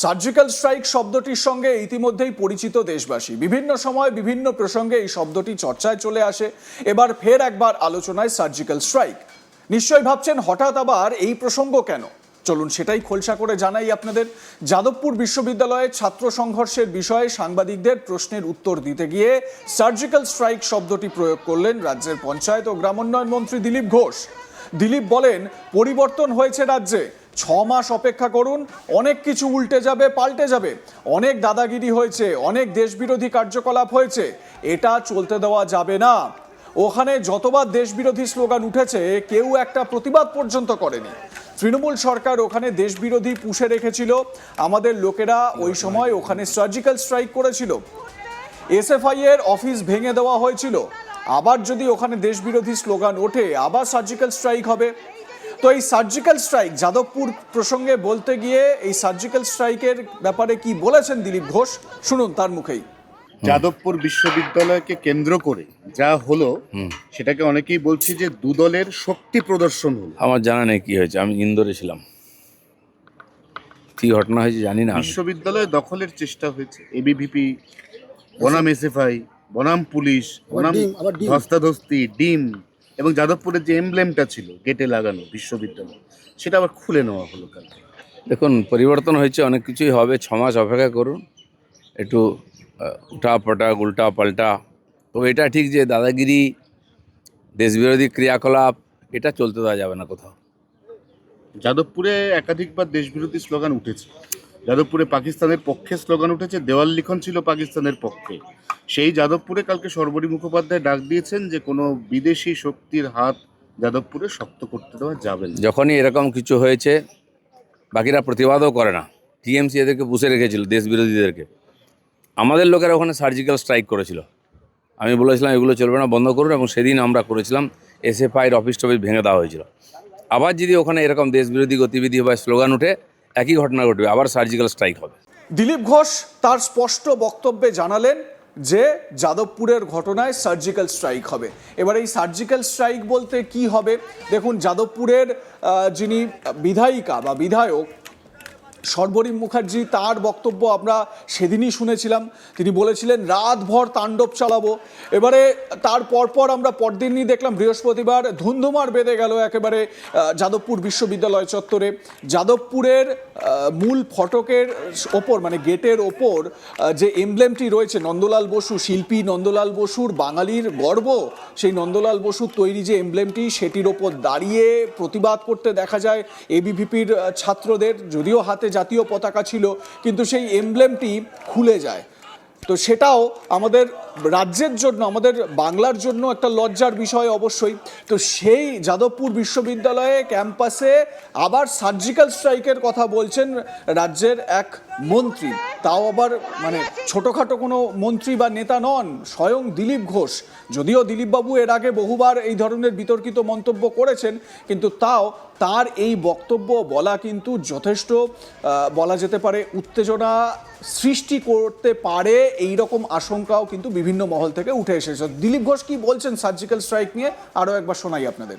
Surgical strike শব্দটির সঙ্গে ইতিমধ্যেই পরিচিত দেশবাসী। বিভিন্ন সময় বিভিন্ন প্রসঙ্গে এই শব্দটি চর্চায় চলে আসে। এবার ফের একবার আলোচনায় সার্জিক্যাল স্ট্রাইক। নিশ্চয়ই ভাবছেন হঠাৎ আবার এই প্রসঙ্গ কেন। চলুন সেটাই খোলসা করে জানাই আপনাদের। যাদবপুর বিশ্ববিদ্যালয়ে ছাত্র সংঘর্ষের বিষয়ে সাংবাদিকদের প্রশ্নের উত্তর দিতে গিয়ে সার্জিক্যাল স্ট্রাইক শব্দটি প্রয়োগ করলেন রাজ্যের পঞ্চায়েত ও গ্রামোন্নয়ন মন্ত্রী দিলীপ ঘোষ। দিলীপ বলেন, পরিবর্তন হয়েছে রাজ্যে, 6 মাস অপেক্ষা করুন, অনেক কিছু উল্টে যাবে, পাল্টে যাবে। অনেক দাদাগিরি হয়েছে, অনেক দেশবিরোধী কার্যকলাপ হয়েছে, এটা চলতে দেওয়া যাবে না। ওখানে যতবার দেশবিরোধী স্লোগান উঠেছে, কেউ একটা প্রতিবাদ পর্যন্ত করেনি। তৃণমূল সরকার ওখানে দেশবিরোধী পুষে রেখেছিল, আমাদের লোকেরা ওই সময় ওখানে সার্জিক্যাল স্ট্রাইক করেছিল। এসএফআই এর অফিস ভেঙে দেওয়া হয়েছিল। আবার যদি ওখানে দেশবিরোধী স্লোগান ওঠে, আবার সার্জিক্যাল স্ট্রাইক হবে। তো এই সার্জিক্যাল স্ট্রাইক যাদবপুর প্রসঙ্গে বলতে গিয়ে এই সার্জিক্যাল স্ট্রাইকের ব্যাপারে কি বলেছেন দিলীপ ঘোষ, শুনুন তার মুখেই। যাদবপুর বিশ্ববিদ্যালয়কে কেন্দ্র করে যা হলো সেটাকে অনেকেই বলছে যে দুদলের শক্তি প্রদর্শন হলো। আমার জানা নেই কি হয়েছে, আমি ইন্দোরে ছিলাম, কি ঘটনা হয়েছে জানি না। বিশ্ববিদ্যালয় দখলের চেষ্টা হয়েছে, এবিভিপি বনাম এসএফআই বনাম পুলিশ বনাম ধস্তাধস্তি ডিম এবং যাদবপুরের যে এমব্লেমটা ছিল গেটে লাগানো বিশ্ববিদ্যালয়, সেটা আবার খুলে নেওয়া হলো কালকে। দেখুন, পরিবর্তন হয়েছে, অনেক কিছুই হবে, 6 মাস অপেক্ষা করুন, একটু উঠা পাটা উল্টা পাল্টা। তবে এটা ঠিক যে দাদাগিরি, দেশবিরোধী ক্রিয়াকলাপ, এটা চলতে দেওয়া যাবে না কোথাও। যাদবপুরে একাধিকবার দেশবিরোধী স্লোগান উঠেছে। যাদবপুরে পাকিস্তানের পক্ষে স্লোগান উঠেছে, দেওয়াল লিখন ছিল পাকিস্তানের পক্ষে। সেই যাদবপুরে কালকে সর্বরী মুখোপাধ্যায় ডাক দিয়েছেন যে কোনো বিদেশি শক্তির হাত যাদবপুরে শক্ত করতে দেওয়া যাবে না। যখনই এরকম কিছু হয়েছে, বাকিরা প্রতিবাদও করে না। টিএমসি এদেরকে পুষে রেখেছিল, দেশবিরোধীদেরকে। আমাদের লোকেরা ওখানে সার্জিক্যাল স্ট্রাইক করেছিল। আমি বলেছিলাম এগুলো চলবে না, বন্ধ করুন, এবং সেদিন আমরা করেছিলাম। এসএফআইয়ের অফিস টফিস ভেঙে দেওয়া হয়েছিল। আবার যদি ওখানে এরকম দেশবিরোধী গতিবিধি বা স্লোগান উঠে, একই ঘটনা ঘটবে, আবার সার্জিক্যাল স্ট্রাইক হবে। দিলীপ ঘোষ তার স্পষ্ট বক্তব্যে জানালেন যে যাদবপুরের ঘটনায় সার্জিক্যাল স্ট্রাইক হবে। এবার এই সার্জিক্যাল স্ট্রাইক বলতে কি হবে, দেখুন, যাদবপুরের যিনি বিধায়িকা বা বিধায়ক সর্বরী মুখার্জি, তার বক্তব্য আমরা সেদিনই শুনেছিলাম। তিনি বলেছিলেন রাতভর তাণ্ডব চালাবো। এবারে তার পরপর আমরা পরদিনই দেখলাম বৃহস্পতিবার ধুন্ধুমার বেঁধে গেল একেবারে যাদবপুর বিশ্ববিদ্যালয় চত্বরে। যাদবপুরের মূল ফটকের ওপর, মানে গেটের ওপর যে এমব্লেমটি রয়েছে, নন্দলাল বসু, শিল্পী নন্দলাল বসুর, বাঙালির গর্ব, সেই নন্দলাল বসুর তৈরি যে এমব্লেমটি, সেটির ওপর দাঁড়িয়ে প্রতিবাদ করতে দেখা যায় এবিভিপির ছাত্রদের। যদিও হাতে জাতীয় পতাকা ছিল, কিন্তু সেই এমব্লেমটি খুলে যায়। তো সেটাও আমাদের রাজ্যের জন্য, আমাদের বাংলার জন্য একটা লজ্জার বিষয় অবশ্যই। তো সেই যাদবপুর বিশ্ববিদ্যালয়ে ক্যাম্পাসে আবার সার্জিক্যাল স্ট্রাইকের কথা বলছেন রাজ্যের এক মন্ত্রী, তাও আবার মানে ছোটোখাটো কোনো মন্ত্রী বা নেতা নন, স্বয়ং দিলীপ ঘোষ। যদিও দিলীপবাবু এর আগে বহুবার এই ধরনের বিতর্কিত মন্তব্য করেছেন, কিন্তু তাও তার এই বক্তব্য বলা কিন্তু যথেষ্ট, বলা যেতে পারে উত্তেজনা সৃষ্টি করতে পারে, এই রকম আশঙ্কাও কিন্তু বিভিন্ন মহল থেকে উঠে এসেছে। দিলীপ ঘোষ কি বলছেন সার্জিক্যাল স্ট্রাইক নিয়ে, আরও একবার শোনাই আপনাদের।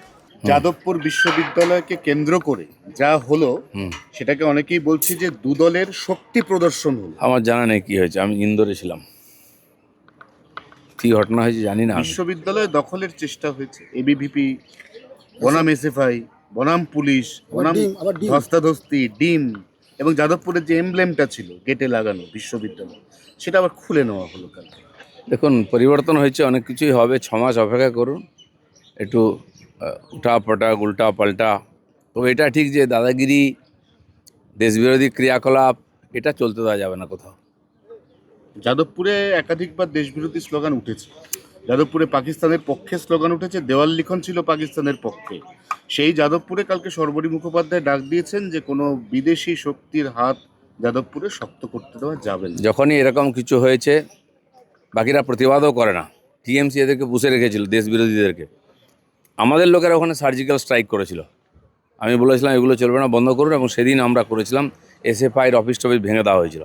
যাদবপুর বিশ্ববিদ্যালয়কে কেন্দ্র করে যা হলো সেটাকে অনেকেই বলছে যে দুদলের শক্তি প্রদর্শন হলো। আমার জানা নেই কি হয়েছে, আমি ইন্দোরে ছিলাম, কি ঘটনা হয়েছে জানি না। বিশ্ববিদ্যালয় দখলের চেষ্টা হয়েছে, এবিভিপি বনাম এসএফআই বনাম পুলিশ বনাম ধস্তাধস্তি ডিম এবং যাদবপুরের যে এমব্লেমটা ছিল গেটে লাগানো বিশ্ববিদ্যালয়, সেটা আবার খুলে নেওয়া হলো কালকে। দেখুন, পরিবর্তন হয়েছে, অনেক কিছুই হবে, 6 মাস অপেক্ষা করুন, একটু উঠা পাটা উল্টা পাল্টা। তবে এটা ঠিক যে দাদাগিরি, দেশবিরোধী ক্রিয়াকলাপ, এটা চলতে দেওয়া যাবে না কোথাও। যাদবপুরে একাধিকবার দেশবিরোধী স্লোগান উঠেছে। যাদবপুরে পাকিস্তানের পক্ষে স্লোগান উঠেছে, দেওয়াল লিখন ছিল পাকিস্তানের পক্ষে। সেই যাদবপুরে কালকে সর্বরী মুখোপাধ্যায় ডাক দিয়েছেন যে কোনো বিদেশি শক্তির হাত যাদবপুরে শক্ত করতে দেওয়া যাবে না। যখনই এরকম কিছু হয়েছে, বাকিরা প্রতিবাদও করে না। টিএমসি এদেরকে পুষে রেখেছিল, দেশবিরোধীদেরকে। আমাদের লোকেরা ওখানে সার্জিক্যাল স্ট্রাইক করেছিল। আমি বলেছিলাম এগুলো চলবে না, বন্ধ করুন, এবং সেদিন আমরা করেছিলাম। এসএফআইয়ের অফিস টফিস ভেঙে দেওয়া হয়েছিল।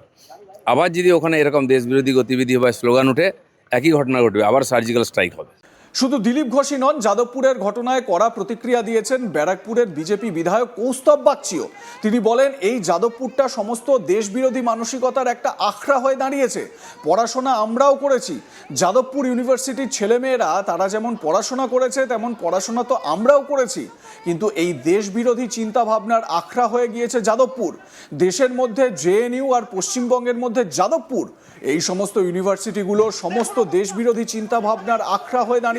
আবার যদি ওখানে এরকম দেশবিরোধী গতিবিধি বা স্লোগান উঠে, একই ঘটনা ঘটবে, আবার সার্জিক্যাল স্ট্রাইক হবে। শুধু দিলীপ ঘোষই নন, যাদবপুরের ঘটনায় কড়া প্রতিক্রিয়া দিয়েছেন ব্যারাকপুরের বিজেপি বিধায়ক কৌস্তব বাগচিও। তিনি বলেন, এই যাদবপুরটা সমস্ত দেশবিরোধী মানসিকতার একটা আখড়া হয়ে দাঁড়িয়েছে। পড়াশোনা আমরাও করেছি, যাদবপুর ইউনিভার্সিটির ছেলেমেয়েরা তারা যেমন পড়াশোনা করেছে তেমন পড়াশোনা তো আমরাও করেছি, কিন্তু এই দেশবিরোধী চিন্তাভাবনার আখড়া হয়ে গিয়েছে যাদবপুর। দেশের মধ্যে জেএনইউ আর পশ্চিমবঙ্গের মধ্যে যাদবপুর, এই সমস্ত ইউনিভার্সিটিগুলো সমস্ত দেশবিরোধী চিন্তাভাবনার আখড়া হয়ে দাঁড়িয়েছে।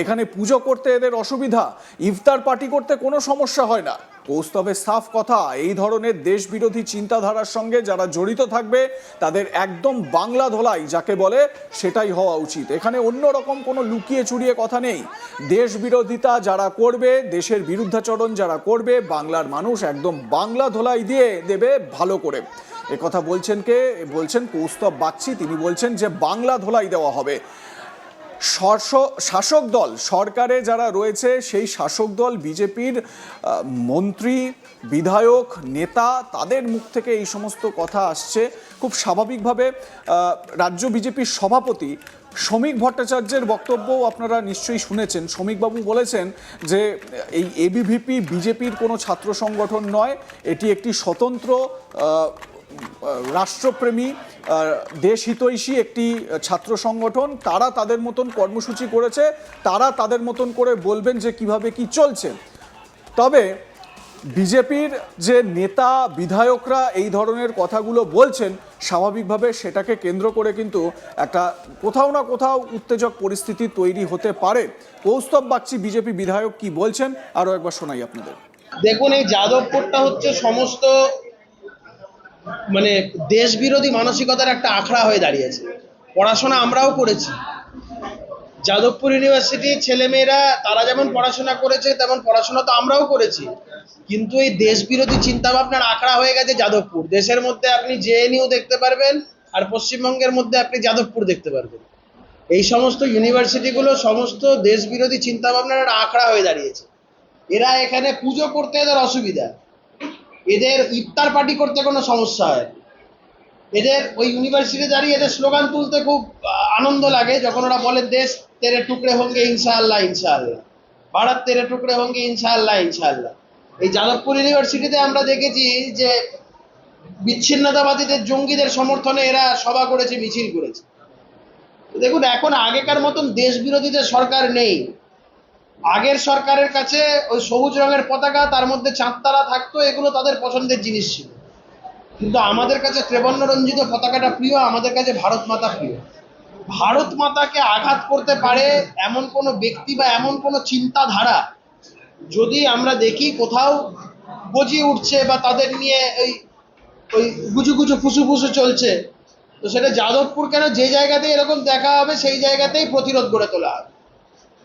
এখানে পুজো করতে এদের অসুবিধা, ইফতার পার্টি করতে কোনো সমস্যা হয় না। কৌস্তবের সাফ কথা, এই ধরনের দেশবিরোধী চিন্তাধারার সঙ্গে যারা জড়িত থাকবে তাদের একদম বাংলা ধোলাই যাকে বলে সেটাই হওয়া উচিত। এখানে অন্য রকম কোনো লুকিয়ে চুরিয়ে কথা নেই। দেশ বিরোধিতা যারা করবে, দেশের বিরুদ্ধাচরণ যারা করবে, বাংলার মানুষ একদম বাংলা ধোলাই দিয়ে দেবে ভালো করে। কথা বলছেন কৌস্তব বাগচি। তিনি বলছেন যে বাংলা ধোলাই দেওয়া হবে। শাসক দল, সরকারে যারা রয়েছে সেই শাসক দল বিজেপির মন্ত্রী, বিধায়ক, নেতা, তাদের মুখ থেকে এই সমস্ত কথা আসছে খুব স্বাভাবিকভাবে। রাজ্য বিজেপির সভাপতি শ্রমিক ভট্টাচার্যের বক্তব্যও আপনারা নিশ্চয়ই শুনেছেন। শ্রমিকবাবু বলেছেন যে এই এবিভিপি বিজেপির কোনো ছাত্র সংগঠন নয়, এটি একটি স্বতন্ত্র রাষ্ট্রপ্রেমী দেশহিতৈষী একটি ছাত্র সংগঠন। তারা তাদের মতন কর্মসূচি করেছে, তারা তাদের মতন করে বলবেন যে কিভাবে কি চলছে। তবে বিজেপির যে নেতা বিধায়করা এই ধরনের কথাগুলো বলছেন, স্বাভাবিকভাবে সেটাকে কেন্দ্র করে কিন্তু একটা কোথাও না কোথাও উত্তেজক পরিস্থিতি তৈরি হতে পারে। কৌস্তব বাগচি বিজেপি বিধায়ক কি বলছেন আরও একবার শোনাই আপনাদের। দেখুন, এই যাদবপুরটা হচ্ছে সমস্ত দেশ বিরোধী মানসিকতার একটা আখড়া হয়ে দাঁড়িয়েছে। পড়াশোনা আমরাও করেছি, যাদবপুর ইউনিভার্সিটির ছেলেমেয়েরা তারা যেমন পড়াশোনা করেছে তেমন পড়াশোনা তো আমরাও করেছি, কিন্তু এই দেশ বিরোধী চিন্তাভাবনার আখড়া হয়ে গেছে যাদবপুর। দেশের মধ্যে আপনি জেএনইউ দেখতে পারবেন, আর পশ্চিমবঙ্গের মধ্যে আপনি যাদবপুর দেখতে পারবেন। এই সমস্ত ইউনিভার্সিটিগুলো সমস্ত দেশ বিরোধী চিন্তাভাবনার আখড়া হয়ে দাঁড়িয়েছে। এরা এখানে পুজো করতে এদের অসুবিধা, এদের ইফতার পার্টি করতে কোনো সমস্যা হয়, এদের ওই ইউনিভার্সিটি দাঁড়িয়ে এদের স্লোগান তুলতে খুব আনন্দ লাগে যখন ওরা বলে দেশ তেরে টুকরে হোঙ্গে ইনশাআল্লাহ ইনশাআল্লাহ, ভারত তেরে টুকরে হোঙ্গে ইনশাআল্লাহ ইনশাআল্লাহ। এই যাদবপুর ইউনিভার্সিটিতে আমরা দেখেছি যে বিচ্ছিন্নতাবাদীদের, জঙ্গিদের সমর্থনে এরা সভা করেছে, মিছিল করেছে। দেখুন, এখন আগেকার মতন দেশ বিরোধীদের সরকার নেই। আগের সরকারের কাছে ওই সবুজ রঙের পতাকা, তার মধ্যে চাঁদতারা থাকতো, এগুলো তাদের পছন্দের জিনিস ছিল। কিন্তু আমাদের কাছে ত্রিবর্ণ রঞ্জিত পতাকাটা প্রিয়, আমাদের কাছে ভারত মাতা প্রিয়। ভারত মাতাকে আঘাত করতে পারে এমন কোনো ব্যক্তি বা এমন কোনো চিন্তাধারা যদি আমরা দেখি কোথাও গজিয়ে উঠছে বা তাদের নিয়ে ওই গুজু ফুসু চলছে, তো সেটা যাদবপুর কেন, যে জায়গাতে এরকম দেখা হবে সেই জায়গাতেই প্রতিরোধ গড়ে তোলা হবে।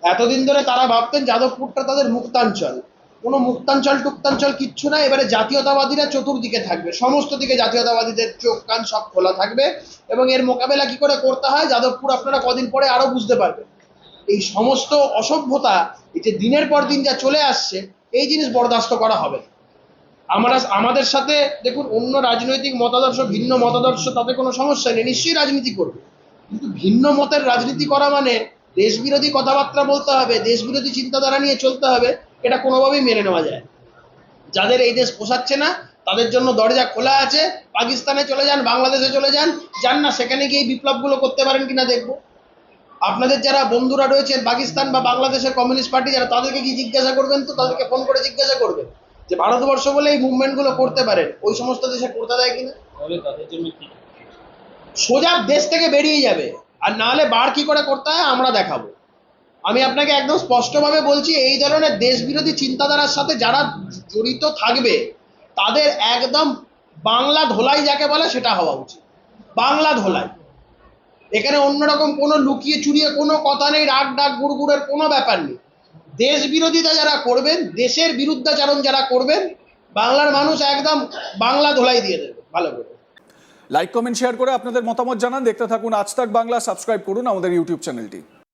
এতদিন ধরে তারা ভাবতেন যাদবপুরটা তাদের মুক্তাঞ্চল, কোনো মুক্তাঞ্চল টুক্তাঞ্চল কিচ্ছু না। এবারে জাতীয়তাবাদীরা চতুর্দিকে থাকবে, সমস্ত দিকে জাতীয়তাবাদীদের চোখ কান সব খোলা থাকবে, এবং এর মোকাবেলা কি করে করতে হয় যাদবপুর আপনারা কদিন পরে আরো বুঝতে পারবেন। এই সমস্ত অসভ্যতা, এই যে দিনের পর দিন যা চলে আসছে, এই জিনিস বরদাস্ত করা হবে। আমাদের সাথে দেখুন, অন্য রাজনৈতিক মতাদর্শ, ভিন্ন মতাদর্শ, তাতে কোনো সমস্যা নেই, নিশ্চয়ই রাজনীতি করবে, কিন্তু ভিন্ন মতের রাজনীতি করা মানে দেশ বিরোধী কথাবার্তা বলতে হবে, দেশ বিরোধী চিন্তাধারা নিয়ে চলতে হবে, এটা কোনোভাবেই মেনে নেওয়া যায়। যাদের এই দেশ পোষাচ্ছে না তাদের জন্য দরজা খোলা আছে, পাকিস্তানে চলে যান, বাংলাদেশে চলে যান, যান না সেখানে গিয়ে বিপ্লবগুলো করতে পারেন কিনা দেখবো। আপনাদের যারা বন্ধুরা রয়েছেন পাকিস্তান বা বাংলাদেশের কমিউনিস্ট পার্টি যারা, তাদেরকে কি জিজ্ঞাসা করবেন, তো তাদেরকে ফোন করে জিজ্ঞাসা করবেন যে ভারতবর্ষ বলে এই মুভমেন্টগুলো করতে পারেন, ওই সমস্ত দেশে করতে দেয় কিনা। সোজা দেশ থেকে বেরিয়ে যাবে, আর নাহলে বার কি করে করতে হয় আমরা দেখাবো। আমি আপনাকে একদম স্পষ্টভাবে বলছি, এই ধরনের দেশ বিরোধী চিন্তাধারার সাথে যারা জড়িত থাকবে তাদের একদম বাংলা ধোলাই যাকে বলে সেটা হওয়া উচিত, বাংলা ধোলাই। এখানে অন্যরকম কোনো লুকিয়ে চুরিয়ে কোনো কথা নেই, রাগ ডাক গুড়গুড়ের কোনো ব্যাপার নেই। দেশ বিরোধিতা যারা করবেন, দেশের বিরুদ্ধাচরণ যারা করবেন, বাংলার মানুষ একদম বাংলা ধোলাই দিয়ে দেবে ভালো করে। লাইক, কমেন্ট, শেয়ার করে আপনাদের মতামত জানান। দেখতে থাকুন আজ তাক বাংলা, সাবস্ক্রাইব করুন আমাদের ইউটিউব চ্যানেলটি।